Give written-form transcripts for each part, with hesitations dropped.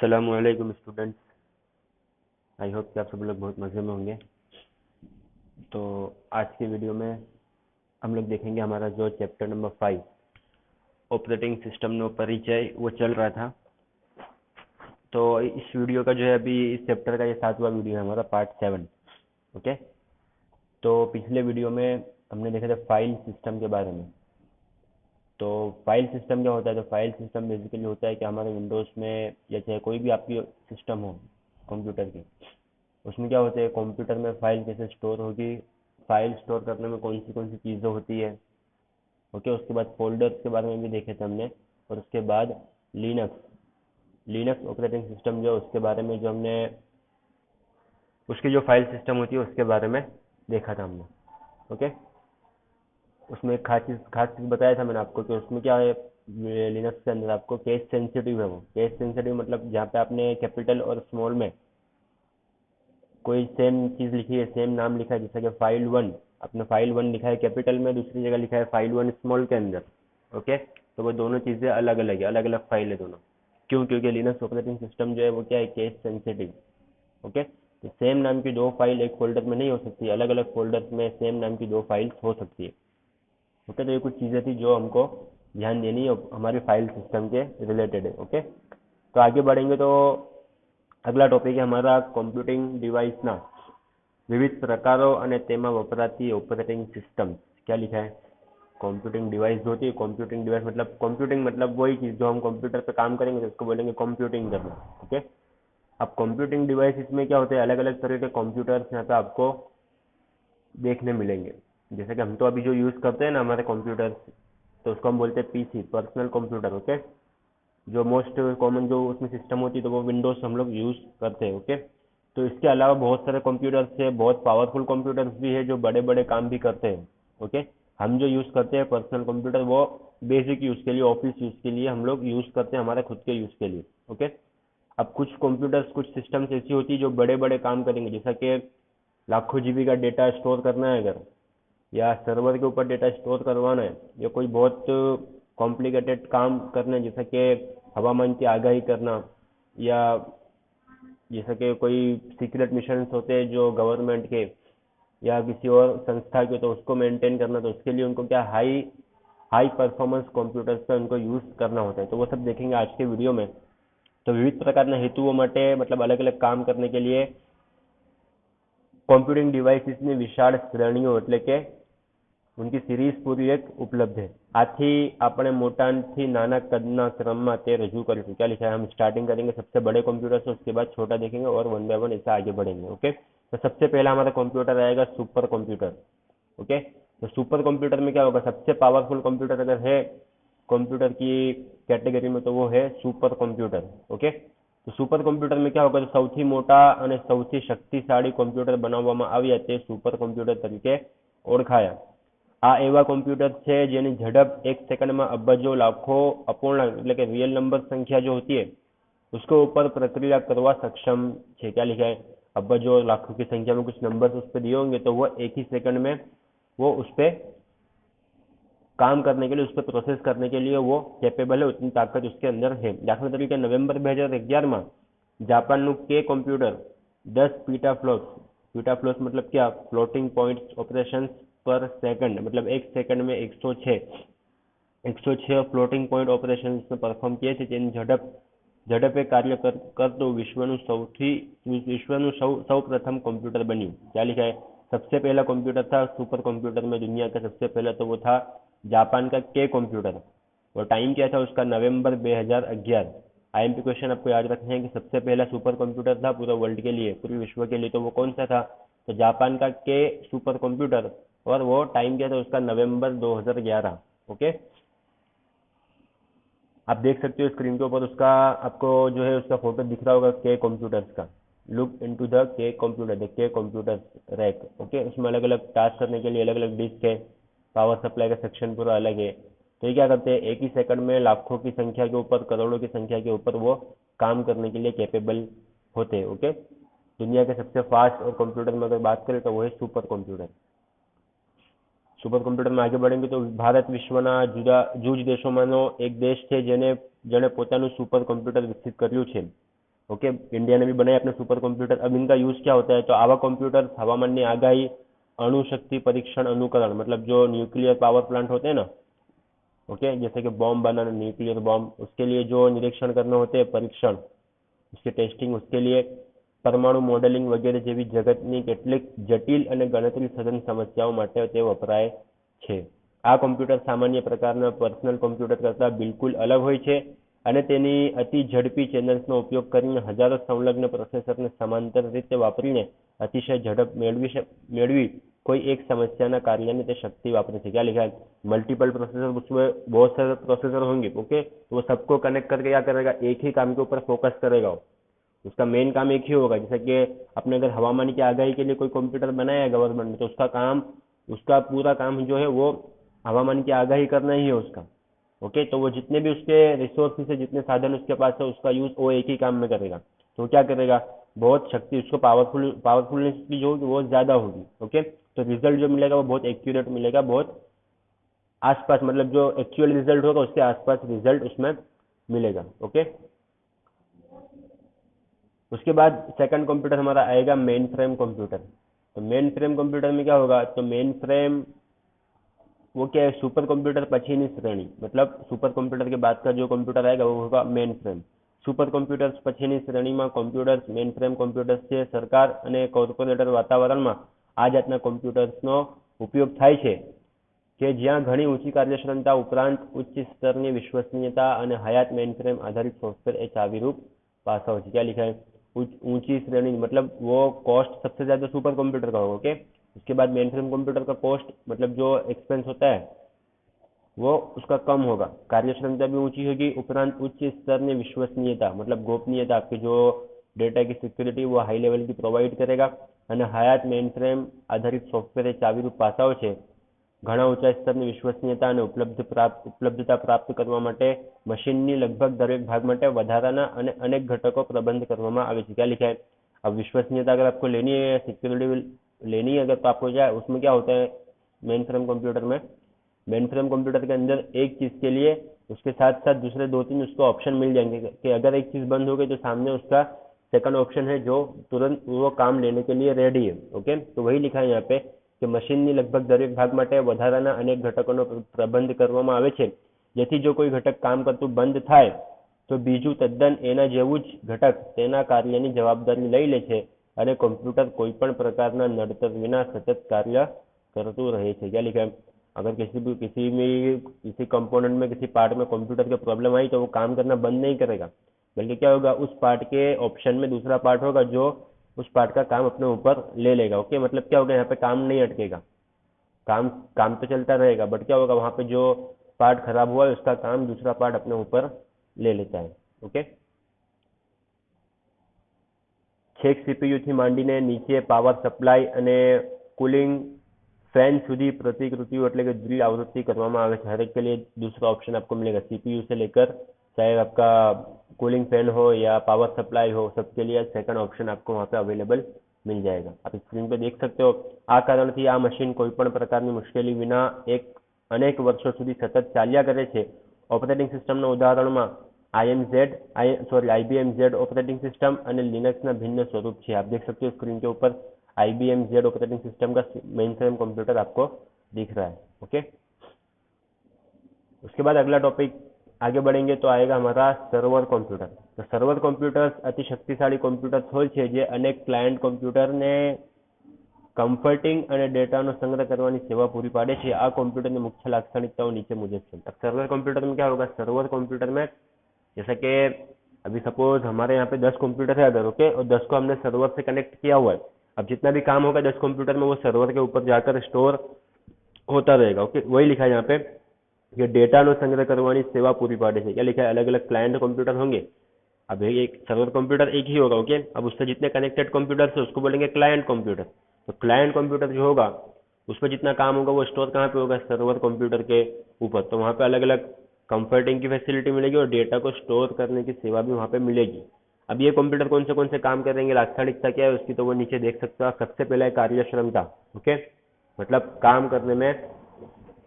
अस्सलामुअलैकुम students. I hope कि आप सब लोग बहुत मज़े में होंगे। तो आज की वीडियो में हम लोग देखेंगे हमारा जो चैप्टर नंबर 5 ऑपरेटिंग सिस्टम नो परिचय वो चल रहा था। तो इस वीडियो का जो है अभी इस चैप्टर का ये 7वां वीडियो है हमारा पार्ट 7। ओके, तो पिछले वीडियो में हमने देखा था फाइल सिस्टम के बारे में। तो फाइल सिस्टम क्या होता है? तो फाइल सिस्टम बेसिकली होता है कि हमारे विंडोज़ में या चाहे कोई भी आपकी सिस्टम हो कंप्यूटर की, उसमें क्या होता है, कंप्यूटर में फाइल कैसे स्टोर होगी, फाइल स्टोर करने में कौन सी चीज़ें होती है। ओके, उसके बाद फोल्डर्स के बारे में भी देखे थे हमने। और उसके बाद लिनक्स लिनक्स ऑपरेटिंग सिस्टम जो उसके बारे में जो हमने उसकी जो फाइल सिस्टम होती है उसके बारे में देखा था हमने। ओके, उसमें एक खास चीज़ बताया था मैंने आपको कि उसमें क्या है, लिनक्स के अंदर आपको केस सेंसिटिव है। वो केस सेंसिटिव मतलब जहाँ पे आपने कैपिटल और स्मॉल में कोई सेम चीज़ लिखी है, सेम नाम लिखा है, जैसे कि फाइल 1, अपने फाइल 1 लिखा है कैपिटल में, दूसरी जगह लिखा है फाइल 1 स्मॉल के अंदर। ओके, तो वो दोनों चीज़ें अलग अलग है, अलग अलग फाइल है दोनों। क्यों? क्योंकि लिनक्स ऑपरेटिंग सिस्टम जो है वो क्या है, केस सेंसिटिव। ओके, तो सेम नाम की दो फाइल एक फोल्डर में नहीं हो सकती, अलग अलग फोल्डर्स में सेम नाम की दो फाइल्स हो सकती है। ओके, तो ये कुछ चीज़ें थी जो हमको ध्यान देनी है, हमारी फाइल सिस्टम के रिलेटेड है। ओके, तो आगे बढ़ेंगे तो अगला टॉपिक है हमारा कॉम्प्यूटिंग डिवाइसના વિવિધ પ્રકારો અને તેમાં વપરાતી ઓપરેટિંગ સિસ્ટમ। क्या लिखा है? कंप्यूटिंग डिवाइस जो होती है, कंप्यूटिंग मतलब वही चीज़ जो हम कंप्यूटर पे काम करेंगे तो उसको बोलेंगे कंप्यूटिंग करना। ओके, अब कंप्यूटिंग डिवाइस इसमें क्या होते हैं, अलग अलग तरह के कंप्यूटर्स यहाँ पे आपको देखने मिलेंगे। जैसे कि हम तो अभी जो यूज़ करते हैं ना हमारे कंप्यूटर्स, तो उसको हम बोलते हैं पीसी, पर्सनल कंप्यूटर। ओके, जो मोस्ट कॉमन जो उसमें सिस्टम होती है तो वो विंडोज़ हम लोग यूज़ करते हैं। ओके, तो इसके अलावा बहुत सारे कंप्यूटर्स है, बहुत पावरफुल कंप्यूटर्स भी है जो बड़े बड़े काम भी करते हैं। ओके, हम जो यूज़ करते हैं पर्सनल कंप्यूटर वो बेसिक यूज़ के लिए, ऑफिस यूज़ के लिए हम लोग यूज़ करते हैं, हमारे खुद के यूज़ के लिए। ओके, अब कुछ कंप्यूटर्स, कुछ सिस्टम्स ऐसी होती है जो बड़े बड़े काम करेंगे, जैसा कि लाखों जीबी का डेटा स्टोर करना है अगर, या सर्वर के ऊपर डेटा स्टोर करवाना है, या कोई बहुत कॉम्प्लिकेटेड काम करना है जैसा कि हवामान की आगाही करना, या जैसा कि कोई सीक्रेट मिशन होते हैं जो गवर्नमेंट के या किसी और संस्था के, तो उसको मेंटेन करना, तो उसके लिए उनको क्या हाई हाई परफॉर्मेंस कंप्यूटर्स का उनको यूज़ करना होता है। तो वो सब देखेंगे आज के वीडियो में। तो विविध प्रकारના હેતુઓ માટે मतलब अलग अलग काम करने के लिए कॉम्प्यूटिंग डिवाइसेसની વિશાળ શ્રેણીઓ એટલે કે उनकी सीरीज पूरी एक उपलब्ध है। आથી આપણે મોટાથી નાના કદના ક્રમમાં તે રજૂ કરીશું। क्या लिखा है? हम स्टार्टिंग करेंगे सबसे बड़े कंप्यूटर से, उसके बाद छोटा देखेंगे और वन बाय वन ऐसा आगे बढ़ेंगे। ओके, तो सबसे पहला हमारा कंप्यूटर आएगा सुपर कंप्यूटर। ओके, तो सुपर कंप्यूटर में क्या होगा, सबसे पावरफुल कंप्यूटर अगर है कंप्यूटर की कैटेगरी में तो वो है सुपर कंप्यूटर। ओके, तो सुपर कंप्यूटर में क्या होगा, तो સૌથી મોટા અને સૌથી શક્તિશાળી કમ્પ્યુટર બનાવવામાં આવ્યા તે સુપર કમ્પ્યુટર તરીકે ઓળખાયા। આ એવા કમ્પ્યુટર છે જેની ઝડપ એક સેકન્ડમાં અબજો લાખો અપૂર્ણાંક એટલે કે रियल नंबर संख्या जो होती है उसके ऊपर प्रक्रिया करवा सक्षम है। क्या लिखा है? अबजों लाखों की संख्या में कुछ नंबर्स उस पर दिए होंगे तो वो एक ही सेकंड में वो उस पर काम करने के लिए, उस पर प्रोसेस करने के लिए वो कैपेबल है, उतनी ताकत उसके अंदर है। दाखला तरीके नवेम्बर 2011 में जापानનું के कंप्यूटर 10 पीटाफ्लोप्स मतलब क्या, फ्लोटिंग पॉइंट ऑपरेशंस पर सेकंड, मतलब एक सेकंड में 106 फ्लोटिंग पॉइंट ऑपरेशंस में परफॉर्म किए थे, જેની ઝડપે કાર્ય કરતું વિશ્વનું સૌ પ્રથમ कंप्यूटर बन्યું। क्या लिखा है? सबसे पहला कंप्यूटर था सुपर कंप्यूटर में दुनिया का सबसे पहला, तो वो था जापान का के कंप्यूटर। और टाइम क्या था उसका? नवंबर 2011। आईएमपी क्वेश्चन आपको याद रखना है कि सबसे पहला सुपर कंप्यूटर था पूरे वर्ल्ड के लिए, पूरे विश्व के लिए, तो वो कौन सा था? तो जापान का के सुपर कंप्यूटर, और वो टाइम क्या था उसका? नवंबर 2011। ओके, आप देख सकते हो स्क्रीन के ऊपर उसका, आपको जो है उसका फोटो दिख रहा होगा के कंप्यूटर्स का। लुक इनटू द के कंप्यूटर, द के कंप्यूटर रैक। ओके, उसमें अलग अलग टास्क करने के लिए अलग अलग डिस्क है, पावर सप्लाई का सेक्शन पूरा अलग है। तो ये क्या करते हैं, एक ही सेकंड में लाखों की संख्या के ऊपर, करोड़ों की संख्या के ऊपर वो काम करने के लिए कैपेबल होते हैं। ओके, दुनिया के सबसे फास्ट और कंप्यूटर में अगर बात करें तो वो है सुपर कंप्यूटर। सुपर कम्प्यूटर में आगे बढ़ेंगे तो भारत विश्वના જૂજ દેશોમાંનો એક દેશ છે જેણે પોતાનું સુપર કમ્પ્યુટર વિકસિત કર્યું છે। ओके, इंडिया ने भी बनाए अपने सुपर कंप्यूटर। अब इनका यूज क्या होता है, तो आवा कंप्यूटर हवामान की आगाही, अणुशक्ति परीक्षण अनुकरण, मतलब जो न्यूक्लियर पावर प्लांट होते हैं ना, ओके, जैसे कि बॉम्ब बनाना, न्यूक्लियर बॉम्ब, उसके लिए जो निरीक्षण करने होते हैं, परीक्षण, उसकी ટેસ્ટિંગ, उसके लिए પરમાણુ મોડેલિંગ વગેરે જેવી જગતની કેટલીક જટિલ અને ગણતરી સઘન સમસ્યાઓ માટે તે વપરાય છે. આ કોમ્પ્યુટર સામાન્ય પ્રકારના પર્સનલ કોમ્પ્યુટર કરતાં બિલકુલ અલગ હોય છે અને તેની અતિ ઝડપી ચેનલ્સનો ઉપયોગ કરીને હજારો સંલગ્ન પ્રોસેસરને સમાંતર રીતે વાપરીને अतिशय झड़प मेळवी कोई एक समस्या ना कार्य ने शक्ति वापरे थे. क्या लिखा है, मल्टीपल प्रोसेसर, उसमें बहुत सारे प्रोसेसर होंगे, ओके, तो वो सबको कनेक्ट करके क्या करेगा, एक ही काम के ऊपर फोकस करेगा. उसका मेन काम एक ही होगा. जैसे कि अपने अगर हवामान की आगाही के लिए कोई कंप्यूटर बनाया है गवर्नमेंट ने, तो उसका पूरा काम जो है वो हवामान की आगाही करना ही है उसका. ओके, तो वो जितने भी उसके रिसोर्सेस है, जितने साधन उसके पास है, उसका यूज वो एक ही काम में करेगा. तो क्या करेगा, बहुत शक्ति उसको पावरफुलनेस की जो होगी वो ज्यादा होगी. ओके, तो रिजल्ट जो मिलेगा वो बहुत एक्यूरेट मिलेगा, बहुत आसपास, मतलब जो एक्चुअल रिजल्ट होगा उसके आसपास रिजल्ट उसमें मिलेगा. ओके, उसके बाद सेकंड कंप्यूटर हमारा आएगा मेन फ्रेम कंप्यूटर. तो मेन फ्रेम कंप्यूटर में क्या होगा, तो मेन फ्रेम वो क्या है, सुपर कंप्यूटर पछीनी श्रेणी, मतलब सुपर कंप्यूटर के बाद का जो कंप्यूटर आएगा वो होगा मेन फ्रेम. સુપર કોમ્પ્યુટર્સ પછીની શ્રેણીમાં કોમ્પ્યુટર્સ મેઇન ફ્રેમ કોમ્પ્યુટર્સ છે. સરકાર અને કોર્પોરેટર વાતાવરણમાં આ જાતના કોમ્પ્યુટર્સનો ઉપયોગ થાય છે કે જ્યાં ઘણી ઊંચી કાર્યક્ષમતા ઉપરાંત ઉચ્ચ સ્તરની વિશ્વસનીયતા અને હયાત મેઇન ફ્રેમ આધારિત સોફ્ટવેર એ ચાવીરૂપ પાસાઓ છે. क्या लिखा है, ऊंची श्रेणी, मतलब वो कॉस्ट सबसे ज्यादा सुपर कंप्यूटर का होगा. ओके, उसके बाद मेन फ्रेम कंप्यूटर का कॉस्ट, मतलब जो एक्सपेंस होता है वो उसका कम होगा. कार्य क्षमता भी ऊंची होगी, उपरांत उच्च स्तर में विश्वसनीयता, मतलब गोपनीयता, आपकी जो डेटा की सिक्योरिटी वो हाई लेवल की प्रोवाइड करेगा. અને હયાત મેઇન ફ્રેમ આધારિત સોફ્ટવેર એ ચાવીરૂપ પાસાઓ છે. ઘણા ઊંચા સ્તરની વિશ્વસનીયતા અને ઉપલબ્ધતા પ્રાપ્ત કરવા માટે મશીનની લગભગ દરેક ભાગ માટે વધારાના અને અનેક ઘટકો પ્રબંધ કરવામાં આવે છે. क्या लिखा है, अब विश्वसनीयता अगर आपको लेनी है, सिक्योरिटी लेनी है अगर, तो आपको क्या उसमें क्या होता है, मेन फ्रेम कंप्यूटर में, मेन फ्रेम कंप्यूटर के अंदर एक चीज के लिए उसके साथ साथ दूसरे 2-3 उसको ऑप्शन मिल जाएंगे कि अगर एक चीज बंद हो गई तो सामने उसका सेकंड ऑप्शन है जो तुरंत वो काम लेने के लिए रेडी है. ओके, तो वही लिखा है यहाँ पे कि મશીનની લગભગ દરેક ભાગ માટે વધારાના અનેક ઘટકોનો પ્રબંધ કરવામાં આવે છે, જેથી જો કોઈ ઘટક કામ કરતું બંધ થાય તો બીજું તદ્દન એના જેવું જ ઘટક તેના કાર્યની જવાબદારી લઈ લે છે અને કમ્પ્યુટર કોઈ પણ પ્રકારના નડતર વિના સતત કાર્ય करतु रहे थे. क्या लिखा है, अगर किसी कंपोनेंट में, किसी पार्ट में कंप्यूटर की प्रॉब्लम आई तो वो काम करना बंद नहीं करेगा, बल्कि क्या होगा, उस पार्ट के ऑप्शन में दूसरा पार्ट होगा जो उस पार्ट का काम अपने ऊपर ले लेगा. ओके, मतलब क्या होगा, यहाँ पे काम नहीं अटकेगा, काम तो चलता रहेगा, बट क्या होगा, वहां पे जो पार्ट खराब हुआ है उसका काम दूसरा पार्ट अपने ऊपर ले लेता है. ओके, छेक सीपीयू થી માંડીને નીચે પાવર સપ્લાય અને કુલિંગ फैन सुधी प्रतिकृतियों એટલે કે દ્વિ आवृत्ति કરવામાં આવે છે. हर एक के लिए दूसरा ऑप्शन आपको मिलेगा, सीपीयू से लेकर चाहे आपका कूलिंग फैन हो या पावर सप्लाई हो, सबके लिए सेकंड ऑप्शन आपको वहाँ पे अवेलेबल मिल जाएगा. आप स्क्रीन पे देख सकते हो. આ કારણથી આ મશીન કોઈ પણ પ્રકારની મુશ્કેલી વિના અનેક વર્ષો સુધી સતત ચાલ્યા કરે છે. ઓપરેટિંગ સિસ્ટમના ઉદાહરણમાં IBM Z ऑपरेटिंग सिस्टम અને लिनक्स ना भिन्न स्वरूप છે. आप देख सकते हो स्क्रीन के ऊपर IBM Z ऑपरेटिंग सिस्टम का मेन फ्रेम कंप्यूटर आपको दिख रहा है. ओके, उसके बाद अगला टॉपिक आगे बढ़ेंगे तो आएगा हमारा सर्वर कंप्यूटर. तो सर्वर कंप्यूटर्स अति शक्तिशाળી कंप्यूटर्स હોય છે જે અનેક ક્લાયન્ટ કમ્પ્યુટરને કમ્ફર્ટિંગ અને ડેટાનો સંગ્રહ કરવાની સેવા પૂરી પાડે છે. આ કમ્પ્યુટરની મુખ્ય લાક્ષણિકતાઓ નીચે મુજબ છે. अब सर्वर कंप्यूटर में क्या होगा, सर्वर कंप्यूटर में जैसे कि अभी सपोज हमारे यहाँ पे 10 कंप्यूटर है अगर, ओके, और 10 को हमने सर्वर से कनेक्ट किया हुआ है. अब जितना भी काम होगा 10 कंप्यूटर में वो सर्वर के ऊपर जाकर स्टोर होता रहेगा. ओके, वही लिखा है यहाँ पे कि डेटा नो संग्रह करवानी सेवा पूरी पाड़े છે. क्या लिखा है, अलग अलग क्लाइंट कंप्यूटर होंगे. अब एक सर्वर कंप्यूटर एक ही होगा. ओके, अब उससे जितने कनेक्टेड कंप्यूटर है उसको बोलेंगे क्लाइंट कंप्यूटर. तो क्लाइंट कंप्यूटर जो होगा उसमें जितना काम होगा वो स्टोर कहाँ पे होगा, सर्वर कंप्यूटर के ऊपर. तो वहाँ पे अलग अलग कंफर्टिंग की फैसिलिटी मिलेगी और डेटा को स्टोर करने की सेवा भी वहाँ पे मिलेगी. अब ये कंप्यूटर कौन से काम करेंगे, लाक्षणिकता क्या है उसकी, तो वो नीचे देख सकते हो आप. सबसे पहले है कार्य क्षमता. ओके, मतलब काम करने में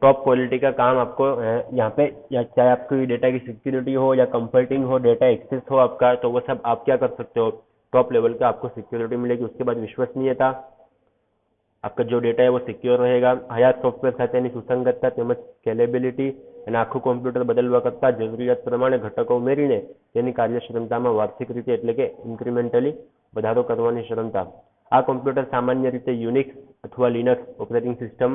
टॉप क्वालिटी का काम आपको यहाँ पे, या चाहे आपकी डेटा की सिक्योरिटी हो या कंफर्टिंग हो, डेटा एक्सेस हो आपका, तो वो सब आप क्या कर सकते हो, टॉप लेवल का आपको सिक्योरिटी मिलेगी। उसके बाद विश्वसनीयता, आपका जो डेटा है वो સિક્યોર रहेगा। હયાત સોફ્ટવેર સાથેની સુસંગતતા તેમજ સ્કેલેબિલિટી અને આખું કોમ્પ્યુટર બદલવા કરતાં જરૂરિયાત પ્રમાણે ઘટકો ઉમેરીને તેની કાર્યક્ષમતામાં વાર્ષિક રીતે એટલે કે ઇન્ક્રીમેન્ટલી વધારો કરવાની ક્ષમતા। આ કોમ્પ્યુટર સામાન્ય રીતે યુનિક્સ अथवा लिनक्स ऑपरेटिंग सिस्टम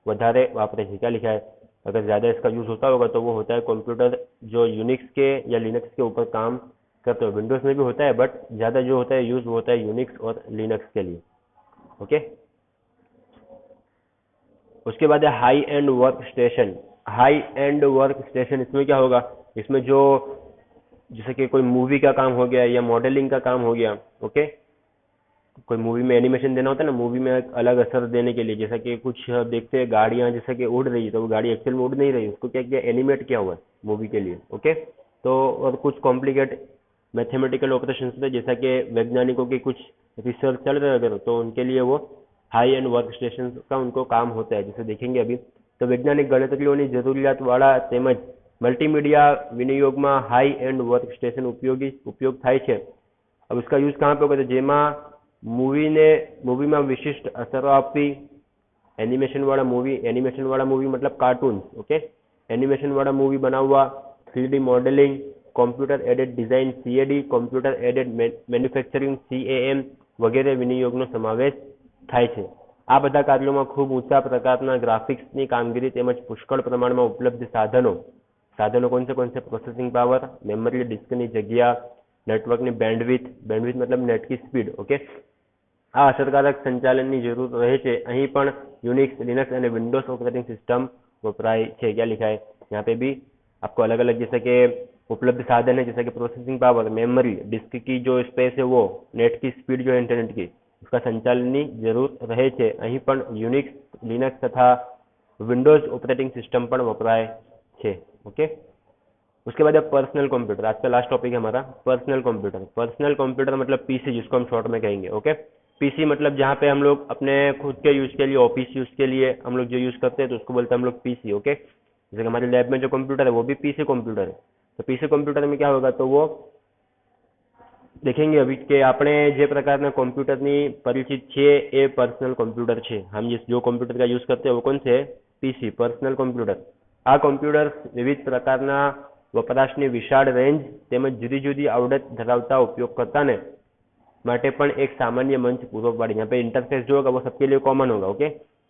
વધારે વાપરે છે। क्या लिखा है, अगर ज़्यादा इसका यूज़ होता होगा तो वो होता है कंप्यूटर जो यूनिक्स के या लिनक्स के ऊपर काम करते हो। विंडोज़ में भी होता है बट ज़्यादा जो होता है यूज़ वो होता है यूनिक्स और लिनक्स के लिए। ओके, उसके बाद है high and work station. High and work station, इसमें क्या होगा, इसमें जो जैसे कि कोई मूवी का काम हो गया या मॉडलिंग का काम हो गया। ओके, कोई मूवी में एनिमेशन देना होता है ना, मूवी में एक अलग असर देने के लिए, जैसा कि कुछ देखते हैं गाड़ियां जैसे कि उड़ रही है, तो वो गाड़ी एक्चुअल में उड़ नहीं रही, उसको क्या किया, एनिमेट किया हुआ है मूवी के लिए। ओके, तो और कुछ कॉम्प्लिकेट मैथमेटिकल ऑपरेशन होते हैं, जैसा कि वैज्ञानिकों की कुछ रिसर्च चल रहे अगर, तो उनके लिए वो हाई एंड वर्क स्टेशन का उनको काम होता है, जैसे देखेंगे अभी। तो वैज्ञानिक गणતરીઓની જરૂરિયાતવાળા તેમજ મલ્ટીમીડિયા વિનિયોગમાં હાઈ એન્ડ વર્ક સ્ટેશન ઉપયોગ થાય છે। अब इसका यूज कहाँ पे होगा, तो जेमा मूवी में विशिष्ट असरों आपी, एनिमेशन वाला मूवी मतलब कार्टून। ओके, एनिमेशन वाला मूवी बनावा, 3D modelling, computer aided design CAD, computer aided manufacturing CAM वगैरह विनियोगનો સમાવેશ થાય છે। આ બધા કાર્યોમાં ખૂબ ઊંચા પ્રકારના ગ્રાફિક્સની કામગીરી તેમજ પુષ્કળ પ્રમાણમાં ઉપલબ્ધ સાધનો कौन से પ્રોસેસિંગ પાવર, મેમરી ડિસ્કની જગ્યા, નેટવર્કની બેન્ડવિડ્થ मतलब नेट की स्पीड। ओके, આ અસરકારક સંચાલનની જરૂર રહે છે। અહીં પણ યુનિક્સ, लिनक्स અને विंडोज ऑपरेटिंग सिस्टम वपराय છે। क्या लिखा है यहाँ पे भी आपको अलग अलग जैसे कि उपलब्ध साधन है, जैसे कि प्रोसेसिंग पावर, मेमोरी, डिस्क की जो स्पेस है वो, नेट की स्पीड जो है इंटरनेट की, उसका संचालनની જરૂર રહે છે। અહીં પણ યુનિક્સ, लिनक्स तथा विंडोज ऑपरेटिंग सिस्टम પણ वपराय છે। ओके, उसके बाद पर्सनल कंप्यूटर, आज का लास्ट टॉपिक है हमारा पर्सनल कंप्यूटर। पर्सनल कंप्यूटर मतलब पीसी, जिसको हम शॉर्ट में कहेंगे। ओके, पीसी मतलब जहाँ पे हम लोग अपने खुद के यूज के लिए, ऑफिस यूज के लिए हम लोग जो यूज करते हैं तो उसको बोलते हैं हम लोग पीसी। ओके, जैसे कि हमारे लैब में जो कंप्यूटर है वो भी पीसी कंप्यूटर है। तो पीसी कंप्यूटर में क्या होगा, तो वो देखेंगे अभी कि આપણે જે પ્રકારના કોમ્પ્યુટરની પરિચિત છે એ પર્સનલ કોમ્પ્યુટર છે। हम जो कंप्यूटर का यूज करते हैं वो कौन से, पीसी, पर्सनल कंप्यूटर। આ કમ્પ્યુટર્સ વિવિધ પ્રકારના વપરાશની વિશાળ રેન્જ તેમજ જુદી જુદી આવડત ધરાવતા ઉપયોગકર્તાને માટે પણ एक सामान्य मंच पूरा पाड़े। यहाँ पे इंटरफेस जो होगा वो सबके लिए कॉमन होगा। ओके,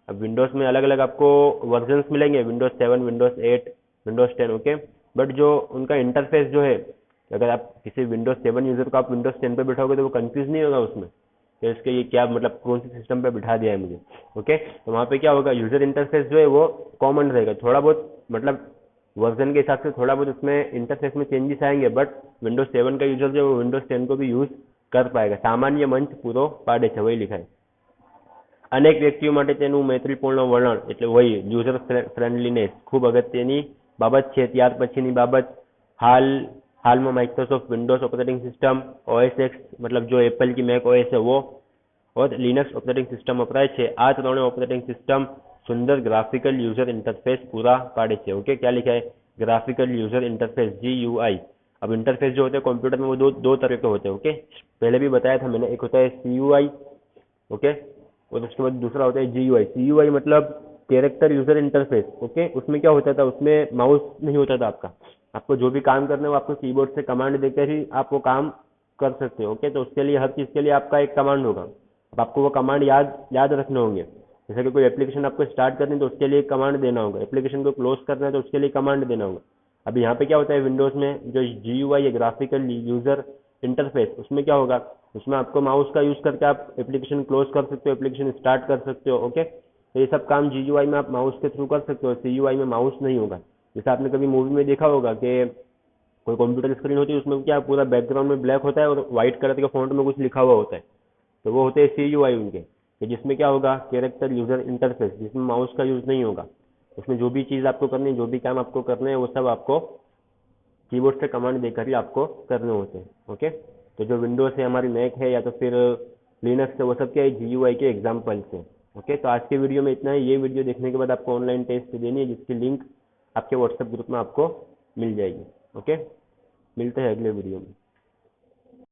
अब विंडोज में अलग अलग आपको वर्जन्स मिलेंगे, Windows 7, Windows 8, Windows 10। Okay, but जो उनका इंटरफेस जो है, अगर आप किसी विंडोज 7 यूजर को आप विंडोज 10 पे बिठाओगे तो वो कंफ्यूज नहीं होगा उसमें कि इसके ये क्या मतलब कौन सी सिस्टम पे बिठा दिया है मुझे। ओके, तो वहाँ पे क्या होगा, यूजर इंटरफेस जो है वो कॉमन रहेगा। थोड़ा बहुत मतलब वर्जन के हिसाब से थोड़ा बहुत उसमें इंटरफेस में चेंजेस आएंगे, बट विंडोज 7 का यूजर जो है वो विंडोज 10 को भी यूज कर पाएगा। सामान्य मंच पूरो पाड़े છે, वही लिखा है। अनेक व्यक्तियों માટે તેનું મૈત્રીપૂર્ણ વલણ એટલે વही યુઝર ફ્રેન્ડલીનેસ ખૂબ અગત્યની બાબત છે। ત્યાર પછીની બાબત હાલમાં Microsoft Windows operating system OS X मतलब जो एप्पल की मैक OS है वो, और लिनक्स ऑपरेटिंग सिस्टम वपराय છે। આ ત્રણે ऑपरेटिंग सिस्टम सुंदर ग्राफिकल यूजर इंटरफेस पूरा पाड़े છે। ओके, क्या लिखा है, ग्राफिकल यूजर इंटरफेस GUI। अब इंटरफेस जो होते हैं कंप्यूटर में वो दो तरह के होते हैं। ओके, पहले भी बताया था मैंने, एक होता है CUI। ओके, और उसके बाद दूसरा होता है GUI। CUI मतलब कैरेक्टर यूजर इंटरफेस। ओके, उसमें क्या होता था, उसमें माउस नहीं होता था आपका, आपको जो भी काम करना है वो आपको कीबोर्ड से कमांड देकर ही आप वो काम कर सकते हो। ओके, तो उसके लिए हर चीज के लिए आपका एक कमांड होगा। अब आपको वो कमांड याद रखने होंगे। जैसे कि कोई एप्लीकेशन आपको स्टार्ट करनी है तो उसके लिए कमांड देना होगा, एप्लीकेशन को क्लोज करना है तो उसके लिए कमांड देना होगा। अभी यहाँ पे क्या होता है, विंडोज में जो GUI है, ग्राफिकल यूजर इंटरफेस, उसमें क्या होगा, उसमें आपको माउस का यूज करके आप एप्लीकेशन क्लोज कर सकते हो, एप्लीकेशन स्टार्ट कर सकते हो। ओके, तो ये सब काम GUI में आप माउस के थ्रू कर सकते हो, CUI में माउस नहीं होगा। जैसे आपने कभी मूवी में देखा होगा कि कोई कंप्यूटर स्क्रीन होती है, उसमें क्या पूरा बैकग्राउंड में ब्लैक होता है और व्हाइट कलर के फॉन्ट में कुछ लिखा हुआ होता है, तो वो होते हैं CUI उनके, कि जिसमें क्या होगा, कैरेक्टर यूजर इंटरफेस, जिसमें माउस का यूज नहीं होगा। उसमें जो भी चीज आपको करनी है, जो भी काम आपको करने हैं, वो सब आपको कीबोर्ड से कमांड देकर ही आपको करने होते हैं। ओके, तो जो विंडोज है, हमारी मैक है या तो फिर लिनक्स है, वो सब क्या है, GUI के एग्जाम्पल्स है। ओके, तो आज के वीडियो में इतना ही। ये वीडियो देखने के बाद आपको ऑनलाइन टेस्ट देनी है, जिसकी लिंक आपके व्हाट्सएप ग्रुप में आपको मिल जाएगी। ओके, मिलते हैं अगले वीडियो में।